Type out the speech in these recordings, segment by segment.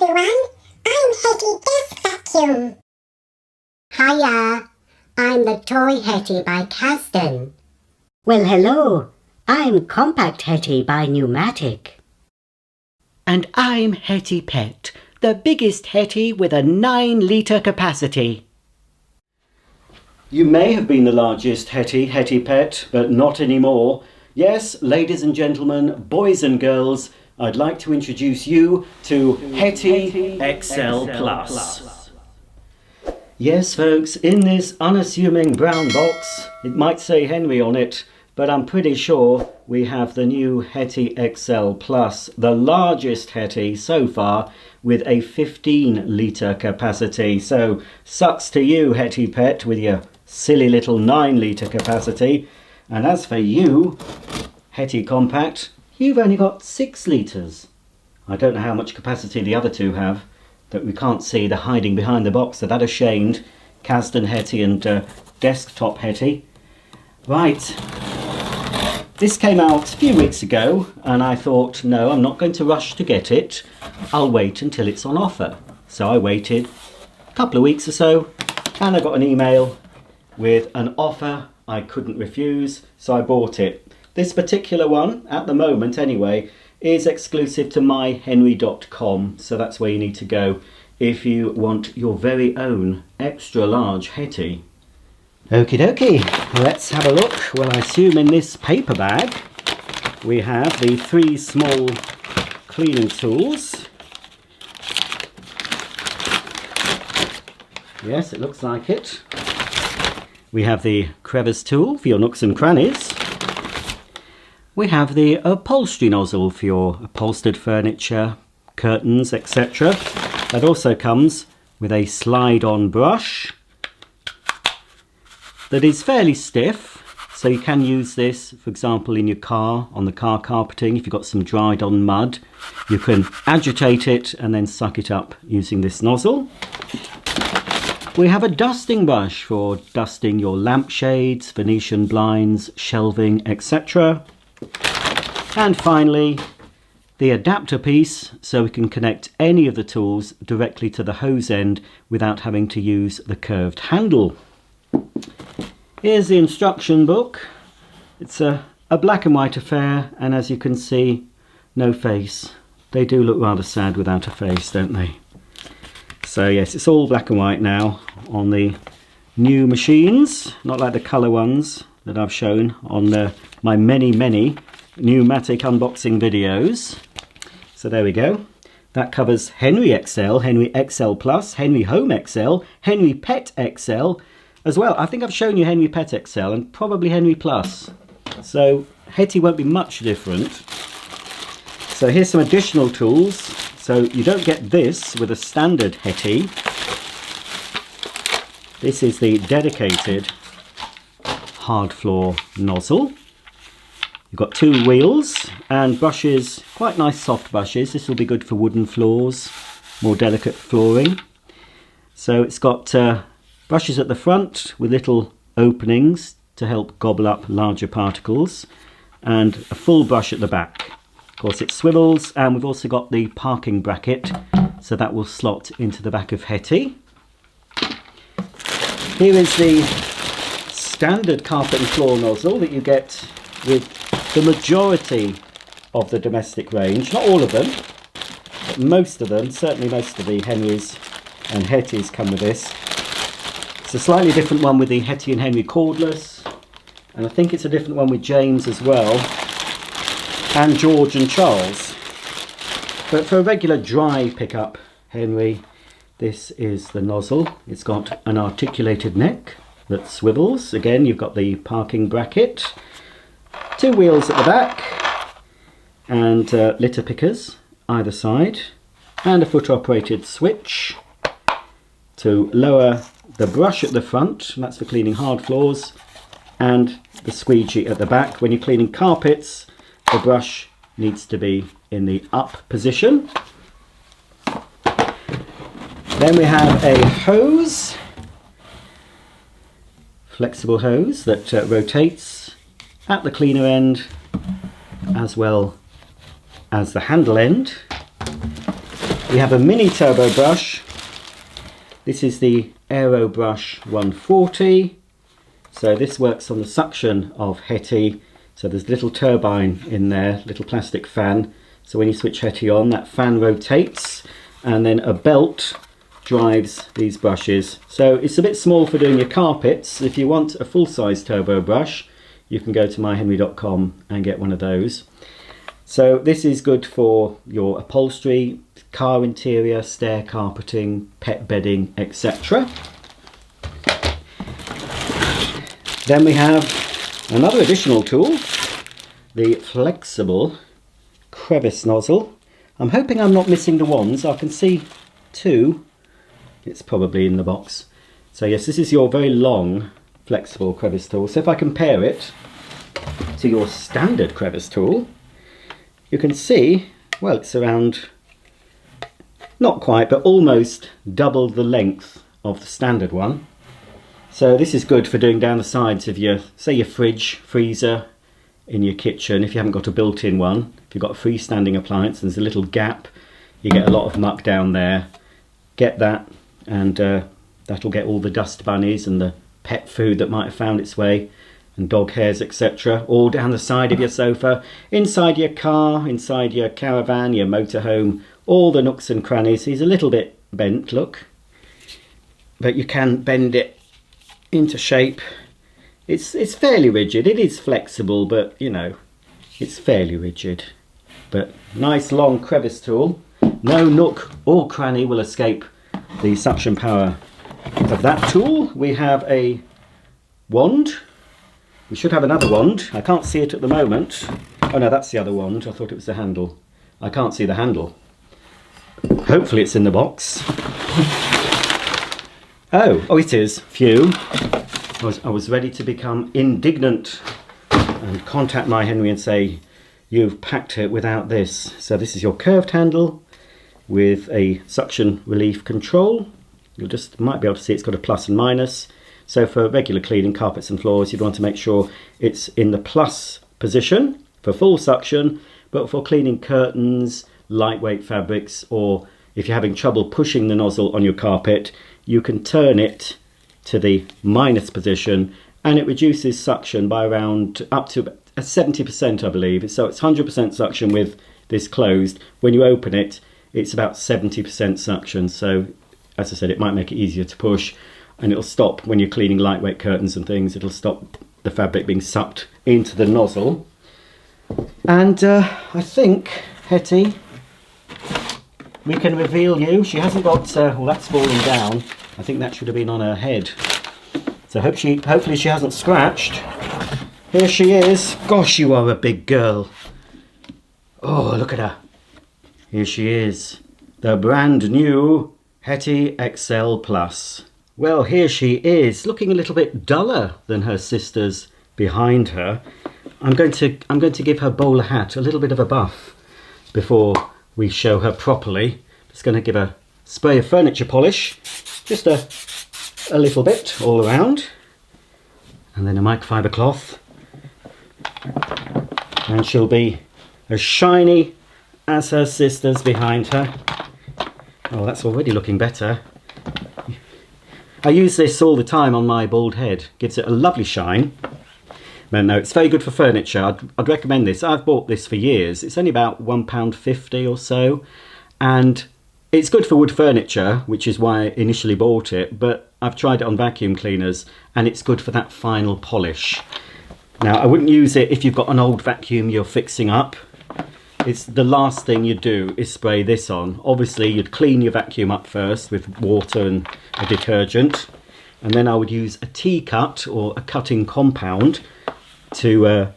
everyone, I'm Hetty Desk Vacuum. Hiya, I'm the Toy Hetty by Casdon. Well, hello, I'm Compact Hetty by Numatic. And I'm Hetty Pet, the biggest Hetty with a 9-litre capacity. You may have been the largest Hetty Pet, but not anymore. Yes, ladies and gentlemen, boys and girls, I'd like to introduce you to Hetty XL Plus. Yes, folks, in this unassuming brown box, it might say Henry on it, but I'm pretty sure we have the new Hetty XL Plus, the largest Hetty so far, with a 15-litre capacity. So, sucks to you, Hetty Pet, with your silly little 9-litre capacity. And as for you, Hetty Compact, you've only got 6 litres. I don't know how much capacity the other two have, that we can't see. They're hiding behind the box. They're that ashamed. Casdon Hetty and Desktop Hetty. Right. This came out a few weeks ago, and I thought, no, I'm not going to rush to get it. I'll wait until it's on offer. So I waited a couple of weeks or so, and I got an email with an offer I couldn't refuse, so I bought it. This particular one, at the moment anyway, is exclusive to myhenry.com, so that's where you need to go if you want your very own extra large Hetty. Okie dokie, let's have a look. Well, I assume in this paper bag we have the 3 small cleaning tools. Yes, it looks like it. We have the crevice tool for your nooks and crannies. We have the upholstery nozzle for your upholstered furniture, curtains, etc. That also comes with a slide-on brush that is fairly stiff, so you can use this, for example, in your car, on the car carpeting. If you've got some dried-on mud, you can agitate it and then suck it up using this nozzle. We have a dusting brush for dusting your lampshades, Venetian blinds, shelving, etc. And finally, the adapter piece, so we can connect any of the tools directly to the hose end without having to use the curved handle. Here's the instruction book. It's a black and white affair, and as you can see, no face. They do look rather sad without a face, don't they? So yes, it's all black and white now on the new machines, not like the colour ones that I've shown on my many Numatic unboxing videos. So there we go. That covers Henry XL, Henry XL Plus, Henry Home XL, Henry Pet XL as well. I think I've shown you Henry Pet XL and probably Henry Plus. So Hetty won't be much different. So here's some additional tools. So you don't get this with a standard Hetty. This is the dedicated hard floor nozzle. You've got 2 wheels and brushes, quite nice soft brushes. This will be good for wooden floors, more delicate flooring. So it's got brushes at the front with little openings to help gobble up larger particles, and a full brush at the back. Of course it swivels, and we've also got the parking bracket, so that will slot into the back of Hetty. Here is the standard carpet and floor nozzle that you get with the majority of the domestic range. Not all of them, but most of them, certainly most of the Henrys and Hettys come with this. It's a slightly different one with the Hetty and Henry cordless, and I think it's a different one with James as well, and George and Charles. But for a regular dry pickup Henry, this is the nozzle. It's got an articulated neck that swivels. Again, you've got the parking bracket, 2 wheels at the back, and litter pickers either side, and a foot operated switch to lower the brush at the front, and that's for cleaning hard floors, and the squeegee at the back. When you're cleaning carpets, the brush needs to be in the up position. Then we have a hose, flexible hose that rotates at the cleaner end as well as the handle end. We have a mini turbo brush. This is the Aero Brush 140. So this works on the suction of Hetti. So there's a little turbine in there, little plastic fan. So when you switch Hetti on, that fan rotates, and then a belt drives these brushes. So it's a bit small for doing your carpets. If you want a full-size turbo brush, you can go to myhenry.com and get one of those. So this is good for your upholstery, car interior, stair carpeting, pet bedding, etc. Then we have another additional tool, the flexible crevice nozzle. I'm hoping I'm not missing the wands. I can see two. It's probably in the box. So yes, this is your very long flexible crevice tool. So if I compare it to your standard crevice tool, you can see, well, it's around, not quite, but almost double the length of the standard one. So this is good for doing down the sides of your, say, your fridge, freezer in your kitchen. If you haven't got a built-in one, if you've got a freestanding appliance and there's a little gap, you get a lot of muck down there. Get that, and that'll get all the dust bunnies and the pet food that might have found its way, and dog hairs, etc., all down the side of your sofa, inside your car, inside your caravan, your motorhome, all the nooks and crannies. He's a little bit bent, look, but you can bend it into shape. It's fairly rigid. It is flexible, but you know, it's fairly rigid. But nice long crevice tool. No nook or cranny will escape the suction power of that tool. We have a wand. We should have another wand. I can't see it at the moment. Oh no, that's the other wand. I thought it was the handle. I can't see the handle. Hopefully it's in the box. Oh, it is. Phew. I was ready to become indignant and contact my Henry and say, you've packed it without this. So this is your curved handle with a suction relief control. You'll just might be able to see it's got a plus and minus. So for regular cleaning carpets and floors, you'd want to make sure it's in the plus position for full suction, but for cleaning curtains, lightweight fabrics, or if you're having trouble pushing the nozzle on your carpet, you can turn it to the minus position and it reduces suction by around up to 70%, I believe. So it's 100% suction with this closed. When you open it, it's about 70% suction. So as I said, it might make it easier to push, and it'll stop when you're cleaning lightweight curtains and things. It'll stop the fabric being sucked into the nozzle. And I think, Hetty, we can reveal you. She hasn't got, well, that's falling down. I think that should have been on her head. So hopefully she hasn't scratched. Here she is. Gosh, you are a big girl. Oh, look at her. Here she is. The brand new Hetty XL Plus. Well, here she is, looking a little bit duller than her sisters behind her. I'm going to give her bowler hat a little bit of a buff before we show her properly. Just going to give a spray of furniture polish, just a little bit all around, and then a microfiber cloth, and she'll be as shiny as her sisters behind her. Oh, that's already looking better. I use this all the time on my bald head. Gives it a lovely shine. But no, it's very good for furniture. I'd recommend this. I've bought this for years. It's only about £1.50 or so. And it's good for wood furniture, which is why I initially bought it. But I've tried it on vacuum cleaners, and it's good for that final polish. Now, I wouldn't use it if you've got an old vacuum you're fixing up. It's the last thing you do is spray this on. Obviously, you'd clean your vacuum up first with water and a detergent, and then I would use a T-cut or a cutting compound to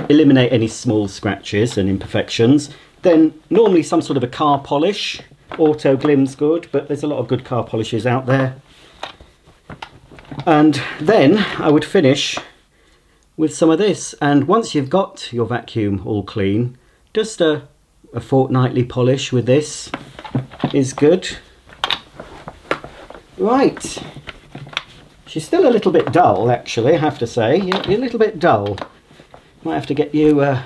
eliminate any small scratches and imperfections. Then normally some sort of a car polish. Auto Glim's good, but there's a lot of good car polishes out there. And then I would finish with some of this. And once you've got your vacuum all clean, just a fortnightly polish with this is good. Right. She's still a little bit dull, actually, I have to say. You're a little bit dull. Might have to get you a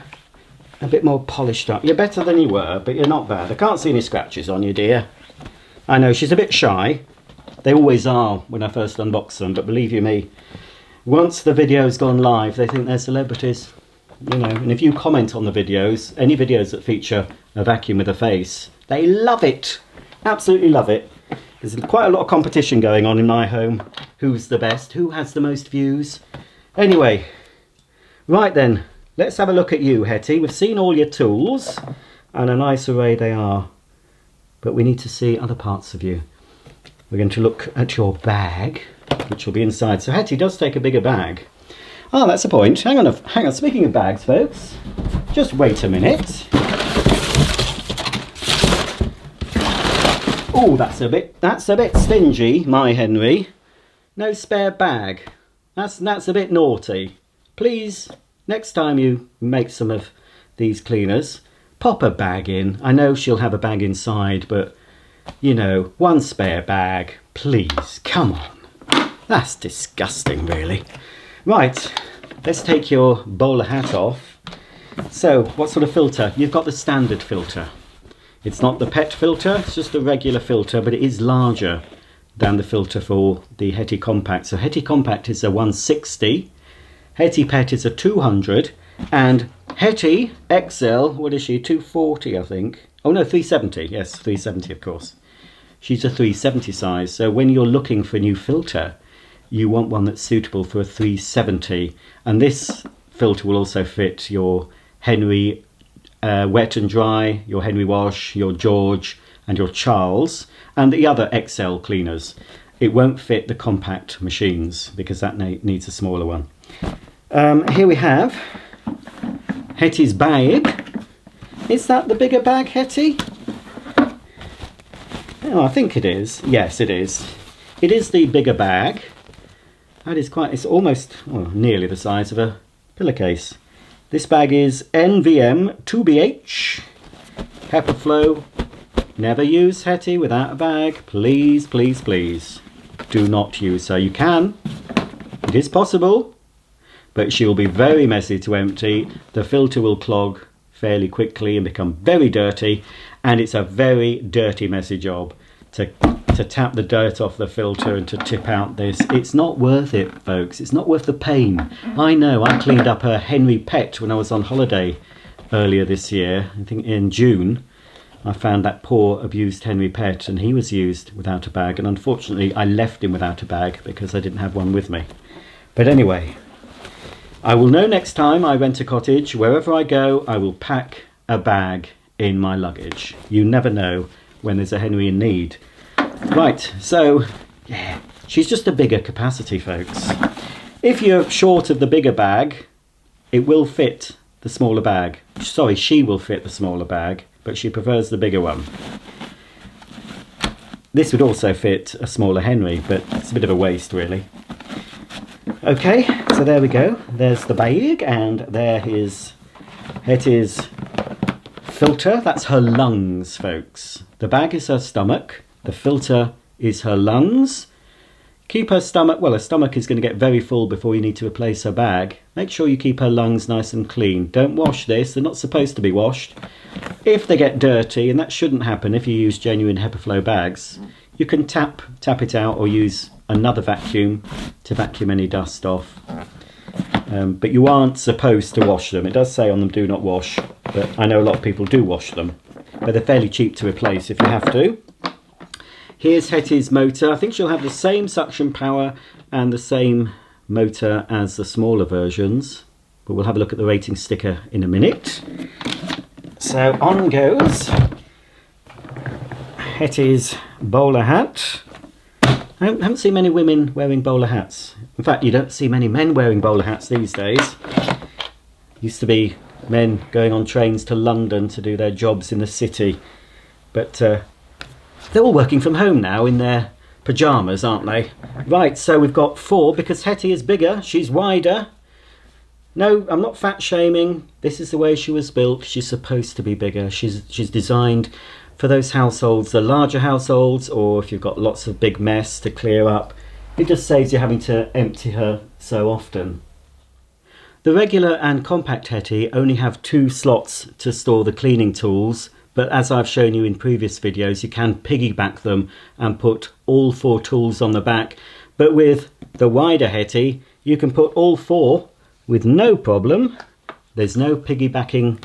a bit more polished up. You're better than you were, but you're not bad. I can't see any scratches on you, dear. I know, she's a bit shy. They always are when I first unbox them, but believe you me, once the video's gone live, they think they're celebrities. You know, and if you comment on the videos, any videos that feature a vacuum with a face, they love it. Absolutely love it. There's quite a lot of competition going on in my home. Who's the best? Who has the most views? Anyway, right then, let's have a look at you, Hetty. We've seen all your tools, and a nice array they are. But we need to see other parts of you. We're going to look at your bag, which will be inside. So Hetty does take a bigger bag. Oh, that's a point. Hang on. Speaking of bags, folks, just wait a minute. Oh, that's a bit stingy, my Henry. No spare bag. That's a bit naughty. Please, next time you make some of these cleaners, pop a bag in. I know she'll have a bag inside, but you know, one spare bag, please. Come on. That's disgusting, really. Right, let's take your bowler hat off. So, what sort of filter? You've got the standard filter. It's not the pet filter, it's just a regular filter, but it is larger than the filter for the Hetty Compact. So Hetty Compact is a 160, Hetty Pet is a 200, and Hetty XL, what is she, 240 I think. Oh no, 370, yes, 370 of course. She's a 370 size, so when you're looking for a new filter, you want one that's suitable for a 370. And this filter will also fit your Henry Wet and Dry, your Henry Wash, your George and your Charles, and the other XL cleaners. It won't fit the compact machines because that needs a smaller one. Here we have Hetty's bag. Is that the bigger bag, Hetty? Oh, I think it is. Yes, it is. It is the bigger bag. That is it's almost, well, nearly the size of a pillowcase. This bag is NVM 2BH. HEPA flow. Never use Hetty without a bag. Please, please, please. Do not use her. You can. It is possible. But she will be very messy to empty. The filter will clog fairly quickly and become very dirty, and it's a very dirty, messy job to tap the dirt off the filter and to tip out this. It's not worth it, folks. It's not worth the pain. I know, I cleaned up a Henry Pet when I was on holiday earlier this year. I think in June I found that poor abused Henry Pet, and he was used without a bag, and unfortunately I left him without a bag because I didn't have one with me. But anyway, I will know next time I rent a cottage. Wherever I go, I will pack a bag in my luggage. You never know when there's a Henry in need. Right, so yeah, she's just a bigger capacity, folks. If you're short of the bigger bag, it will fit the smaller bag. Sorry, she will fit the smaller bag, but she prefers the bigger one. This would also fit a smaller Henry, but it's a bit of a waste, really. Okay, so there we go. There's the bag, and there is Hetty's filter. That's her lungs, folks. The bag is her stomach. The filter is her lungs. Keep her stomach, well, her stomach is going to get very full before you need to replace her bag. Make sure you keep her lungs nice and clean. Don't wash this. They're not supposed to be washed. If they get dirty, and that shouldn't happen if you use genuine HEPA flow bags, you can tap it out or use another vacuum to vacuum any dust off. But you aren't supposed to wash them. It does say on them do not wash, but I know a lot of people do wash them. But they're fairly cheap to replace if you have to. Here's Hetty's motor. I think she'll have the same suction power and the same motor as the smaller versions, but we'll have a look at the rating sticker in a minute. So on goes Hetty's bowler hat. I haven't seen many women wearing bowler hats. In fact, you don't see many men wearing bowler hats these days. Used to be men going on trains to London to do their jobs in the city, but they're all working from home now in their pyjamas, aren't they? Right, so we've got 4 because Hetty is bigger, she's wider. No, I'm not fat shaming. This is the way she was built. She's supposed to be bigger. She's designed for those households, the larger households, or if you've got lots of big mess to clear up. It just saves you having to empty her so often. The regular and compact Hetti only have 2 slots to store the cleaning tools, but as I've shown you in previous videos, you can piggyback them and put all 4 tools on the back. But with the wider Hetti, you can put all 4 with no problem. There's no piggybacking,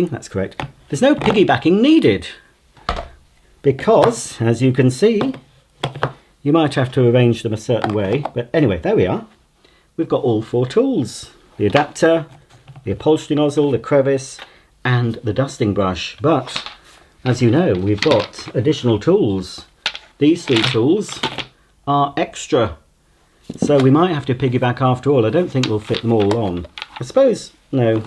that's correct. There's no piggybacking needed because, as you can see, you might have to arrange them a certain way. But anyway, there we are. We've got all 4 tools. The adapter, the upholstery nozzle, the crevice, and the dusting brush. But as you know, we've got additional tools. These 3 tools are extra, so we might have to piggyback after all. I don't think we'll fit them all on. I suppose, no,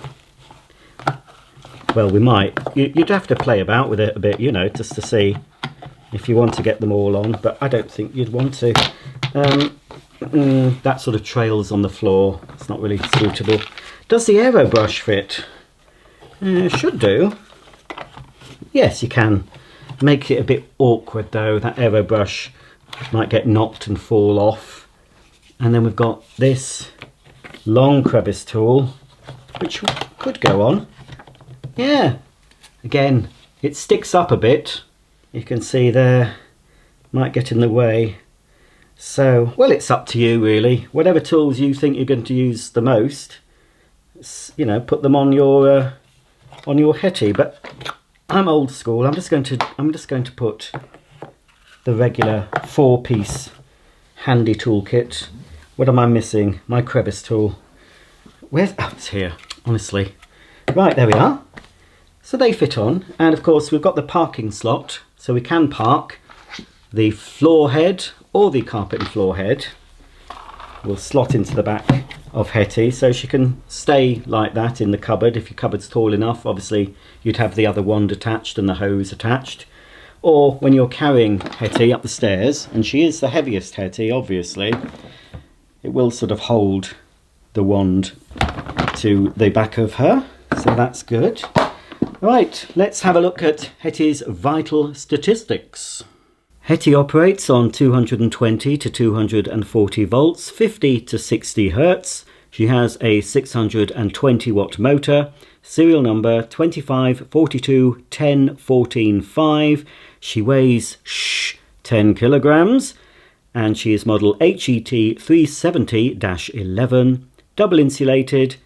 well, we might. You'd have to play about with it a bit, you know, just to see if you want to get them all on, but I don't think you'd want to. That sort of trails on the floor. It's not really suitable. Does the aero brush fit? Should do. Yes, you can. Make it a bit awkward though. That aero brush might get knocked and fall off. And then we've got this long crevice tool, which could go on. Yeah. Again, it sticks up a bit. You can see there, might get in the way. So, well, it's up to you really. Whatever tools you think you're going to use the most, you know, put them on your Hetti. But I'm old school. I'm just going to put the regular 4-piece handy toolkit. What am I missing? My crevice tool. Where's? Oh, it's here. Honestly. Right, there we are. So they fit on, and of course we've got the parking slot, so we can park the floor head or the carpet and floor head. Will slot into the back of Hetti, so she can stay like that in the cupboard. If your cupboard's tall enough, obviously you'd have the other wand attached and the hose attached. Or when you're carrying Hetti up the stairs, and she is the heaviest Hetti, obviously, it will sort of hold the wand to the back of her, so that's good. Right, let's have a look at Hetty's vital statistics. Hetti operates on 220 to 240 volts, 50 to 60 hertz. She has a 620 watt motor, serial number 25421014 She weighs 10 kilograms, and she is model HET 370-11, double insulated,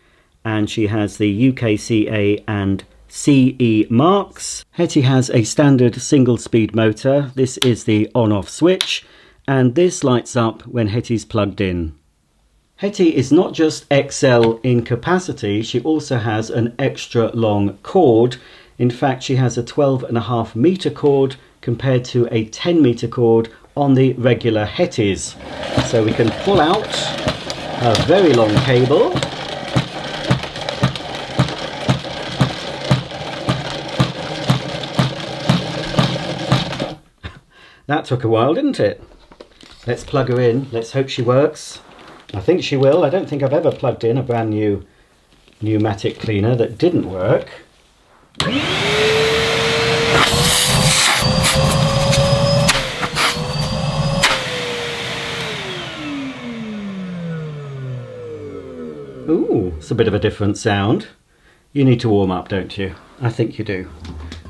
and she has the UKCA and CE marks. Hetti has a standard single speed motor. This is the on-off switch, and this lights up when Hetty's plugged in. Hetti is not just XL in capacity, she also has an extra long cord. In fact, she has a 12.5 meter cord compared to a 10 meter cord on the regular Hettys. So we can pull out a very long cable. That took a while, didn't it? Let's plug her in. Let's hope she works. I think she will. I don't think I've ever plugged in a brand new Numatic cleaner that didn't work. Ooh, it's a bit of a different sound. You need to warm up, don't you? I think you do.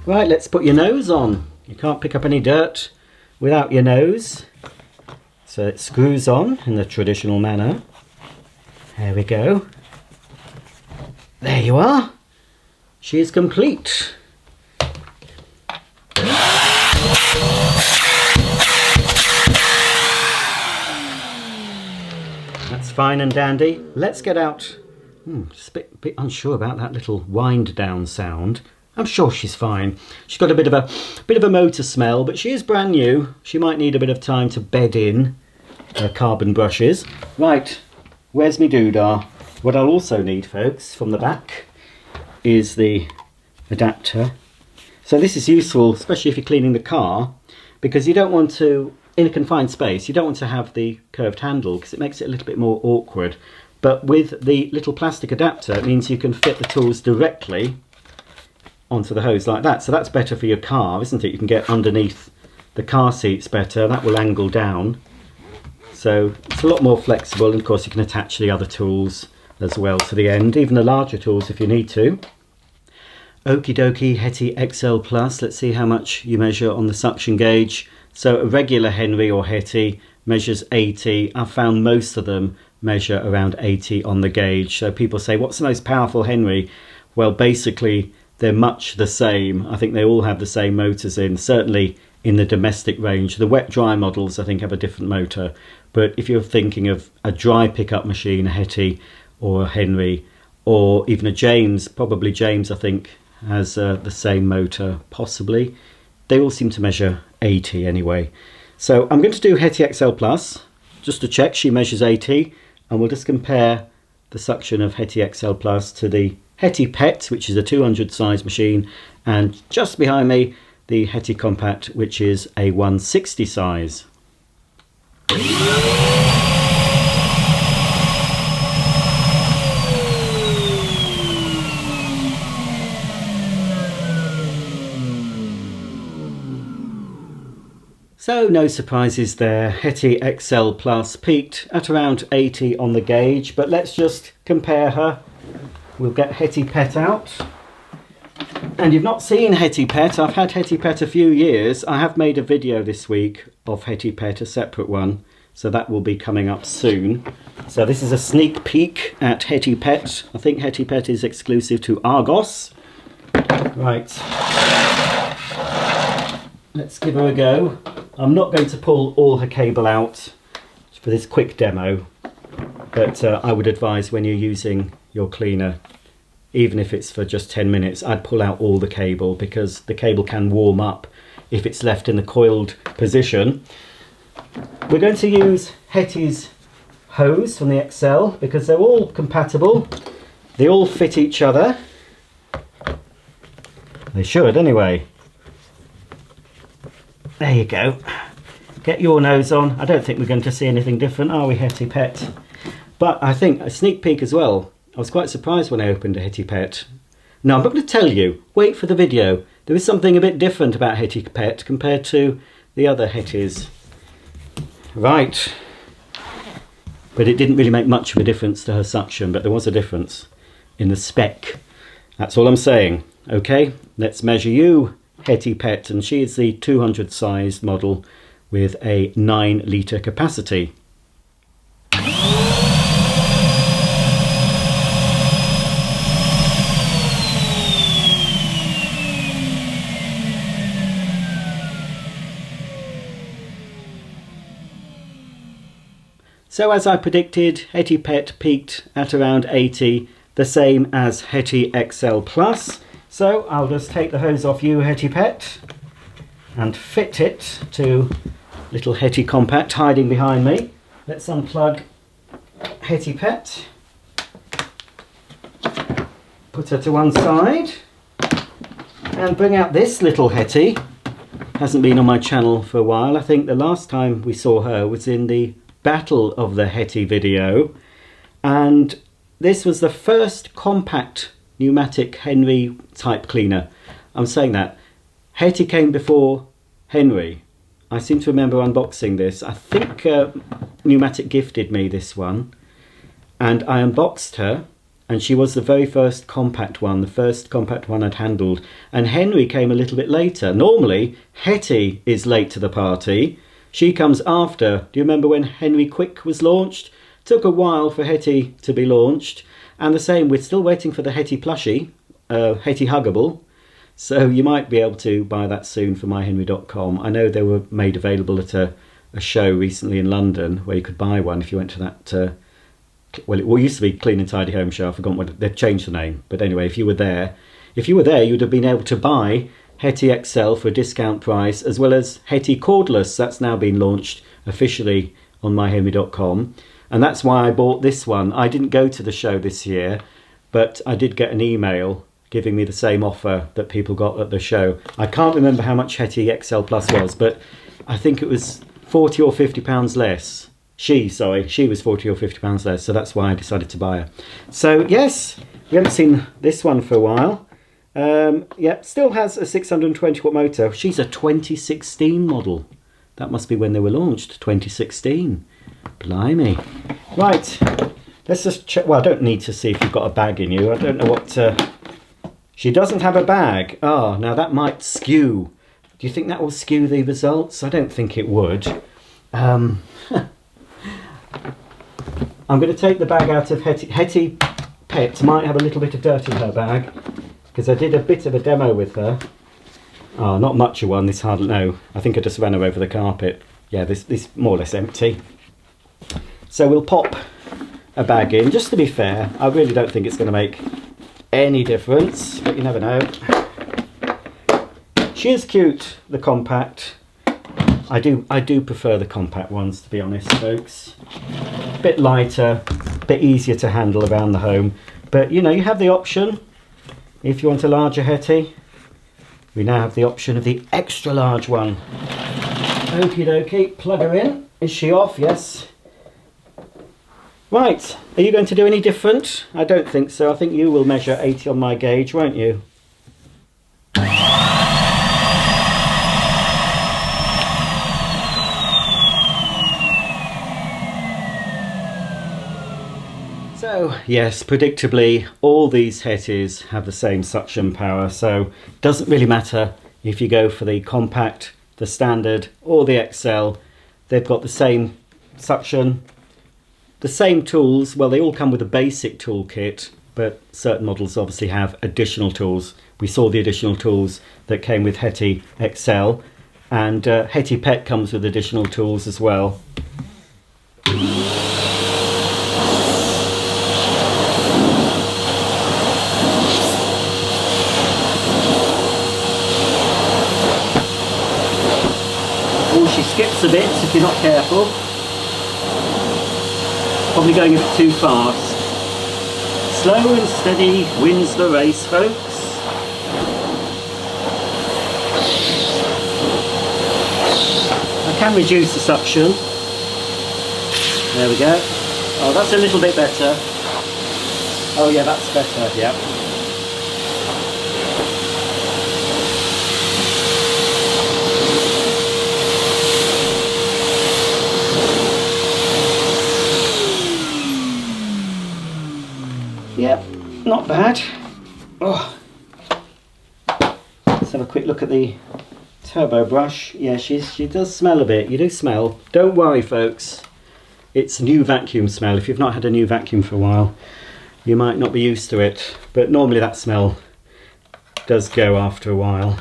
Right, let's put your nose on. You can't pick up any dirt without your nose. So it screws on in the traditional manner. There we go. There you are. She is complete. That's fine and dandy. Let's get out. Just a bit unsure about that little wind down sound. I'm sure she's fine. She's got a bit of a motor smell, but she is brand new. She might need a bit of time to bed in her carbon brushes. Right, where's me doodah? What I'll also need, folks, from the back is the adapter. So this is useful, especially if you're cleaning the car, because you don't want to, in a confined space, you don't want to have the curved handle because it makes it a little bit more awkward. But with the little plastic adapter, it means you can fit the tools directly onto the hose like that. So that's better for your car, isn't it? You can get underneath the car seats better. That will angle down. So it's a lot more flexible, and of course you can attach the other tools as well to the end, even the larger tools if you need to. Okie dokie, Hetty XL Plus. Let's see how much you measure on the suction gauge. So a regular Henry or Hetty measures 80. I've found most of them measure around 80 on the gauge. So people say, what's the most powerful Henry? Well, basically they're much the same. I think they all have the same motors in, certainly in the domestic range. The wet dry models I think have a different motor, but if you're thinking of a dry pickup machine, a Hetty or a Henry, or even a James, probably James I think has the same motor, possibly. They all seem to measure 80 anyway. So I'm going to do Hetty XL Plus just to check she measures 80, and we'll just compare the suction of Hetty XL Plus to the Hetty Pet, which is a 200 size machine, and just behind me the Hetty Compact, which is a 160 size. So no surprises there. Hetty XL Plus peaked at around 80 on the gauge, but let's just compare her. We'll get Hetty Pet out. And you've not seen Hetty Pet. I've had Hetty Pet a few years. I have made a video this week of Hetty Pet, a separate one, so that will be coming up soon. So this is a sneak peek at Hetty Pet. I think Hetty Pet is exclusive to Argos. Right. Let's give her a go. I'm not going to pull all her cable out for this quick demo, but I would advise when you're using your cleaner, even if it's for just 10 minutes, I'd pull out all the cable, because the cable can warm up if it's left in the coiled position. We're going to use Hetty's hose from the XL because they're all compatible. They all fit each other. They should anyway. There you go. Get your nose on. I don't think we're going to see anything different, are we, Hetty Pet? But I think a sneak peek as well. I was quite surprised when I opened a Hetty Pet. Now I'm not going to tell you. Wait for the video. There is something a bit different about Hetty Pet compared to the other Hettys. Right. But it didn't really make much of a difference to her suction, but there was a difference in the spec. That's all I'm saying. Okay, let's measure you, Hetty Pet, and she is the 200 size model with a 9 litre capacity. So as I predicted, Hetty Pet peaked at around 80, the same as Hetty XL Plus. So I'll just take the hose off you, Hetty Pet, and fit it to little Hetty Compact hiding behind me. Let's unplug Hetty Pet, put her to one side, and bring out this little Hetty. Hasn't been on my channel for a while. I think the last time we saw her was in the Battle of the Hetty video, and this was the first compact pneumatic Henry type cleaner. I'm saying that Hetty came before Henry. I seem to remember unboxing this. I think Numatic gifted me this one, and I unboxed her, and she was the very first compact one, the first compact one I'd handled, and Henry came a little bit later. Normally Hetty is late to the party. She comes after. Do you remember when Henry Quick was launched? Took a while for Hetty to be launched. And the same, we're still waiting for the Hetty plushie, Hetty Huggable. So you might be able to buy that soon for myhenry.com. I know they were made available at a show recently in London where you could buy one if you went to that, well, it used to be Clean and Tidy Home Show. I've forgotten what, they've changed the name. But anyway, if you were there, you'd have been able to buy Hetty XL for a discount price, as well as Hetty Cordless. That's now been launched officially on myhenry.com, and that's why I bought this one. I didn't go to the show this year, but I did get an email giving me the same offer that people got at the show. I can't remember how much Hetty XL Plus was, but I think it was £40 or £50 less. She was £40 or £50 less, so that's why I decided to buy her. So yes, we haven't seen this one for a while. Yeah, still has a 620 watt motor. She's a 2016 model. That must be when they were launched, 2016. Blimey. Right, Let's just check. Well, I don't need to see if you've got a bag in you. I don't know what... She doesn't have a bag. Oh, now that might skew. Do you think that will skew the results? I don't think it would. I'm going to take the bag out of Hetty. Hetty Pet might have a little bit of dirt in her bag, because I did a bit of a demo with her. Oh, not much of one, this hardly, no. I think I just ran her over the carpet. Yeah, this more or less empty. So we'll pop a bag in, just to be fair. I really don't think it's going to make any difference, but you never know. She is cute, the compact. I do prefer the compact ones, to be honest, folks. A bit lighter, a bit easier to handle around the home. But you know, you have the option, if you want a larger Hetty, we now have the option of the extra large one. Okie dokie, plug her in. Is she off? Yes. Right, are you going to do any different? I don't think so. I think you will measure 80 on my gauge, won't you? So, yes, predictably, all these Hettys have the same suction power, so it doesn't really matter if you go for the compact, the standard, or the XL. They've got the same suction, the same tools. Well, they all come with a basic toolkit, but certain models obviously have additional tools. We saw the additional tools that came with Hetty XL, and Hetty Pet comes with additional tools as well. She skips a bit if you're not careful. Probably going a bit too fast. Slow and steady wins the race, folks. I can reduce the suction. There we go. Oh, that's a little bit better. Oh yeah, that's better, yeah. Yep, not bad. Oh. Let's have a quick look at the turbo brush. Yeah, she does smell a bit. You do smell. Don't worry, folks. It's new vacuum smell. If you've not had a new vacuum for a while, you might not be used to it. But normally that smell does go after a while.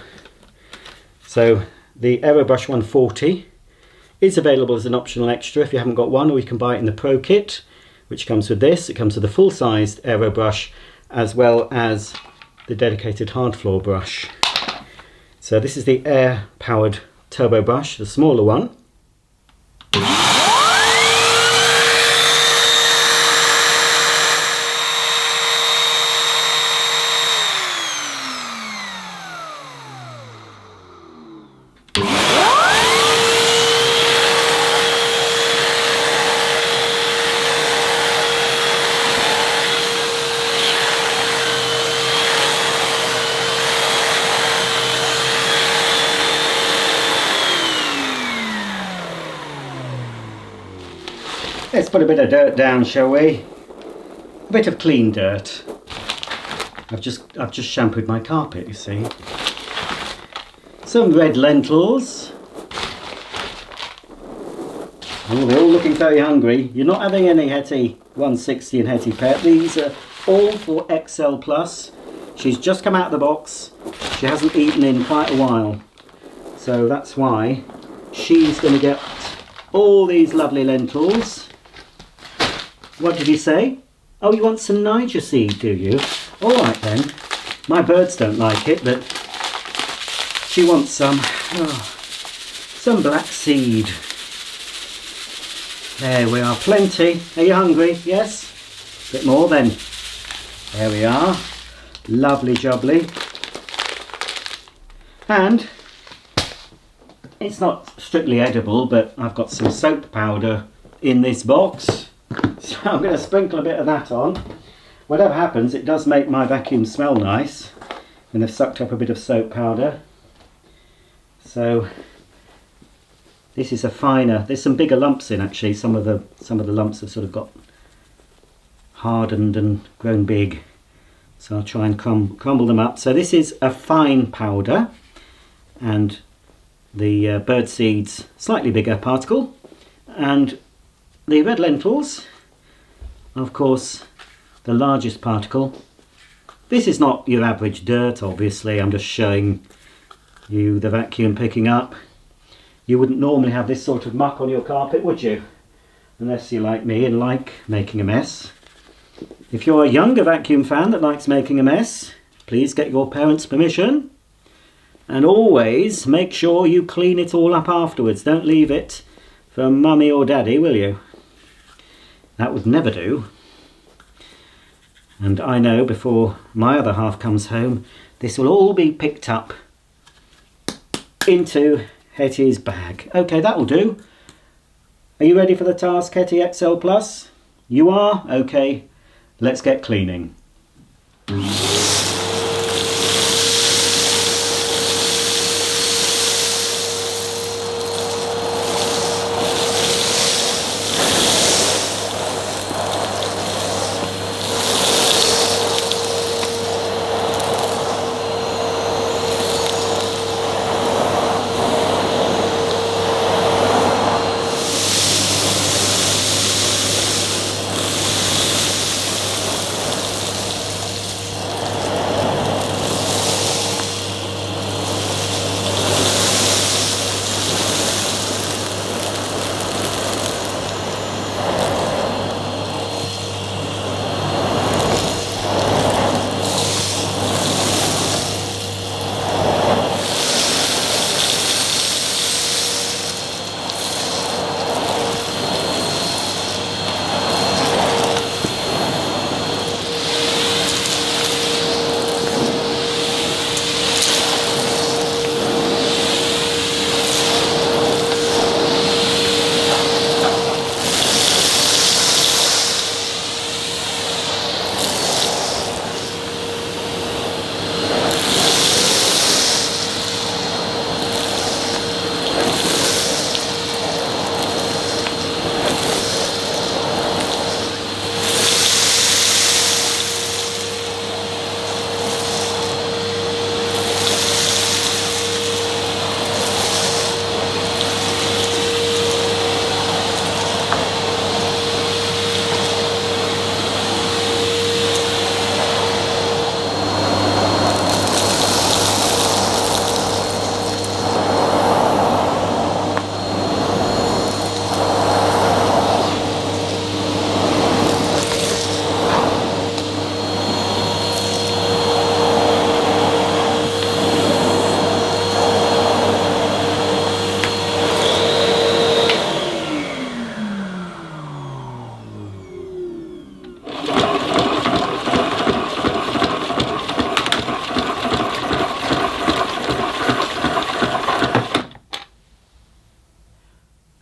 So the Aerobrush 140 is available as an optional extra if you haven't got one, or you can buy it in the Pro Kit, which comes with this. It comes with a full-sized aero brush as well as the dedicated hard floor brush. So this is the air-powered turbo brush, the smaller one. Let's put a bit of dirt down, shall we? A bit of clean dirt. I've just shampooed my carpet, you see. Some red lentils. Oh, they're all looking very hungry. You're not having any Hetty 160 and Hetty Pet. These are all for XL Plus. She's just come out of the box. She hasn't eaten in quite a while. So that's why she's going to get all these lovely lentils. What did you say? Oh, you want some Niger seed, do you? All right then. My birds don't like it, but she wants some. Oh, some black seed. There we are, plenty. Are you hungry? Yes? Bit more then. There we are. Lovely jubbly. And it's not strictly edible, but I've got some soap powder in this box. So I'm going to sprinkle a bit of that on. Whatever happens, it does make my vacuum smell nice. And I've sucked up a bit of soap powder. So this is a finer. There's some bigger lumps in actually. Some of the lumps have sort of got hardened and grown big. So I'll try and crumble them up. So this is a fine powder, and the bird seeds, slightly bigger particle, and the red lentils, of course, the largest particle. This is not your average dirt, obviously. I'm just showing you the vacuum picking up. You wouldn't normally have this sort of muck on your carpet, would you? Unless you're like me and like making a mess. If you're a younger vacuum fan that likes making a mess, please get your parents' permission. And always make sure you clean it all up afterwards. Don't leave it for mummy or daddy, will you? That would never do. And I know before my other half comes home, this will all be picked up into Hetty's bag. Okay, that'll do. Are you ready for the task, Hetty XL Plus? You are? Okay, let's get cleaning.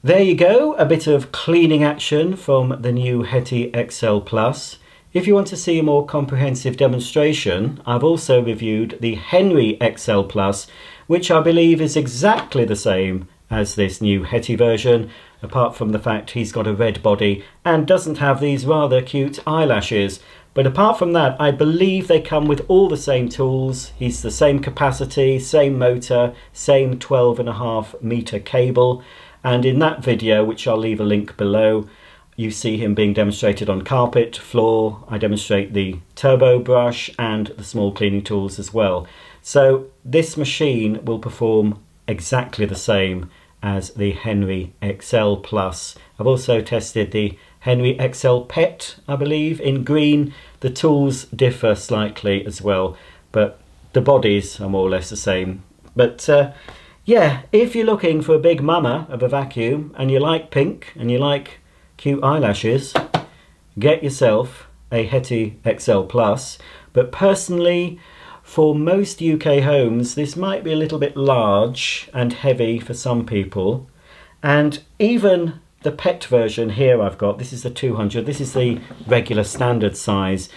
There you go, a bit of cleaning action from the new Hetty XL Plus. If you want to see a more comprehensive demonstration, I've also reviewed the Henry XL Plus, which I believe is exactly the same as this new Hetty version, apart from the fact he's got a red body and doesn't have these rather cute eyelashes. But apart from that, I believe they come with all the same tools. He's the same capacity, same motor, same 12.5 meter cable. And in that video, which I'll leave a link below, you see him being demonstrated on carpet, floor. I demonstrate the turbo brush and the small cleaning tools as well. So this machine will perform exactly the same as the Henry XL Plus. I've also tested the Henry XL Pet, I believe, in green. The tools differ slightly as well, but the bodies are more or less the same. But yeah, if you're looking for a big mama of a vacuum and you like pink and you like cute eyelashes, get yourself a Hetty XL Plus. But personally, for most UK homes, this might be a little bit large and heavy for some people. And even the pet version here I've got, this is the 200, this is the regular standard size.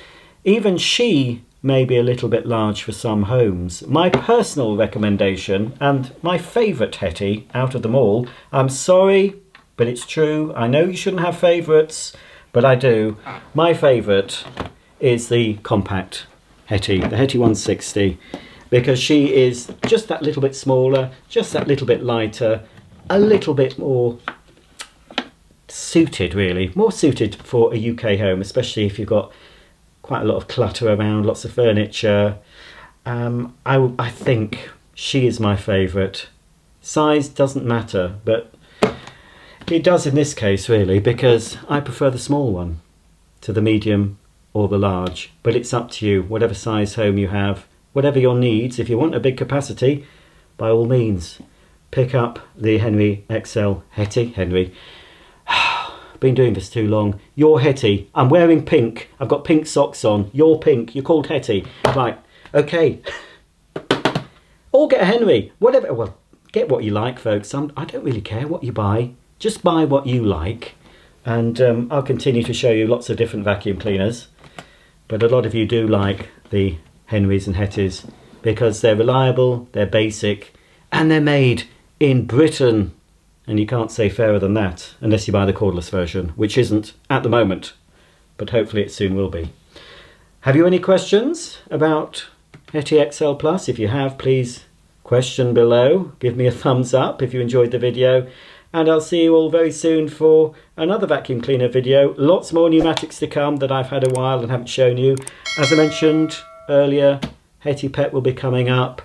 Even she may be a little bit large for some homes. My personal recommendation, and my favourite Hetty out of them all, I'm sorry, but it's true, I know you shouldn't have favourites, but I do. My favourite is the compact Hetty, the Hetty 160, because she is just that little bit smaller, just that little bit lighter, a little bit more suited, really, more suited for a UK home, especially if you've got quite a lot of clutter around, lots of furniture. I think she is my favourite. Size doesn't matter, but it does in this case, really, because I prefer the small one to the medium or the large, but it's up to you, whatever size home you have, whatever your needs. If you want a big capacity, by all means, pick up the Henry XL Henry. Been doing this too long. You're Hetty. I'm wearing pink. I've got pink socks on. You're pink. You're called Hetty. Right. Okay. Or get a Henry. Whatever. Well, get what you like, folks. I don't really care what you buy. Just buy what you like. And I'll continue to show you lots of different vacuum cleaners. But a lot of you do like the Henrys and Hettys because they're reliable, they're basic, and they're made in Britain. And you can't say fairer than that unless you buy the cordless version, which isn't at the moment, but hopefully it soon will be. Have you any questions about Hetty XL Plus? If you have, please question below. Give me a thumbs up if you enjoyed the video. And I'll see you all very soon for another vacuum cleaner video. Lots more pneumatics to come that I've had a while and haven't shown you. As I mentioned earlier, Hetty Pet will be coming up.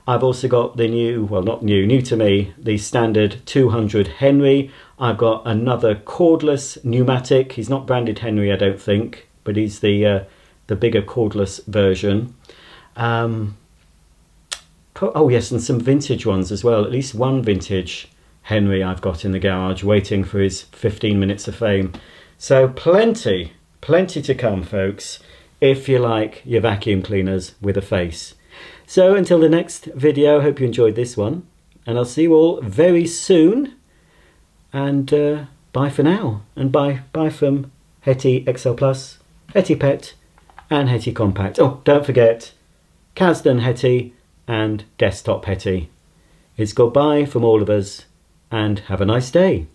I've also got the new, well not new, new to me, the standard 200 Henry. I've got another cordless Numatic. He's not branded Henry, I don't think, but he's the bigger cordless version. Oh yes, and some vintage ones as well. At least one vintage Henry I've got in the garage waiting for his 15 minutes of fame. So plenty to come, folks, if you like your vacuum cleaners with a face. So until the next video, hope you enjoyed this one, and I'll see you all very soon, and bye for now, and bye from Hetty XL Plus, Hetty Pet and Hetty Compact. Oh, don't forget Casdon Hetty and Desktop Hetty. It's goodbye from all of us, and have a nice day.